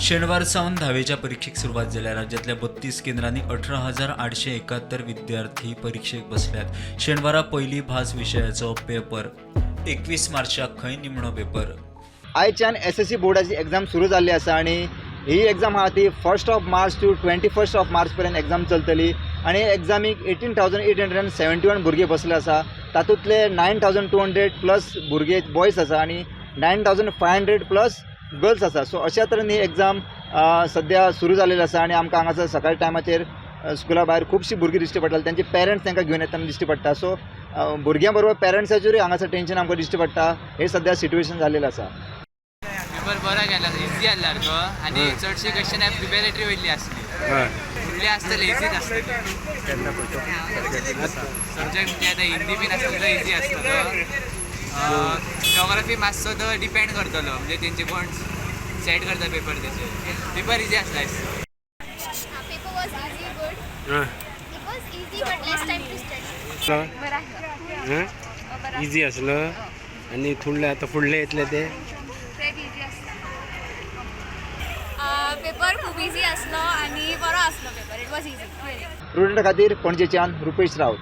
शनिवार सावन 10वीच्या परीक्षेक सुरुवात झाल्या. राज्यातल्या 32 केंद्रांनी 18,871 विद्यार्थी परीक्षेक बसल्यात. शेनवारा पहिली भास विषयाचो पेपर 21 मार्चाक खंय निमणो पेपर. आयच्यान SSC बोर्डाची एग्जाम सुरू जाल्ली आसा आनी ही एग्जाम आहा ती 1 मार्च टू 21 मार्च पर्यंत एग्जाम चलतली आनी एग्जामीक 18,871 भुरगे बसले आसा. तातूंतले 9,200 प्लस भुरगे बॉयज आसा आनी 9,500 प्लस गर्ल्स आसा. सो अशा तरेन ही एग्जाम सद्या सुरू जाल्ली आसा आनी आमकां हांगासर सकाळी टायमाचेर स्कुला भायर खुबशीं भुरगीं दिश्टी पडटात. तांचे पेरंट्स तांकां घेवन येतना दिश्टी पडटा. सो भुरग्यां बरोबर पेरंट्साचेरूय हांगासर टेंशन आमकां दिश्टी पडटा. हे सद्या सिट्युएशन जाल्लेलें आसा. पेपर बरो गेला, इजी आसला तो आनी चडशी क्वेश्चन प्रिपेरेटरी वयली आसली. फुडले आसतले इजीच आसतले. सब्जेक्ट म्हणजे आतां हिंदी बीन आसतलो तो इजी आसतलो. जॉग्राफी मातसो तो डिपेंड करतलो, म्हणजे तेंचे कोण सेट करता पेपर तेचे. पेपर इजी आसला. Paper was easy, good. It was easy but less time to study. Easy असलं आणि फुडले येतले ते पेपर खूप इझी असलो आणि बरो असलो पेपर. It was easy. स्टुडंटा खातीर पणजेच्यान रुपेश रावत.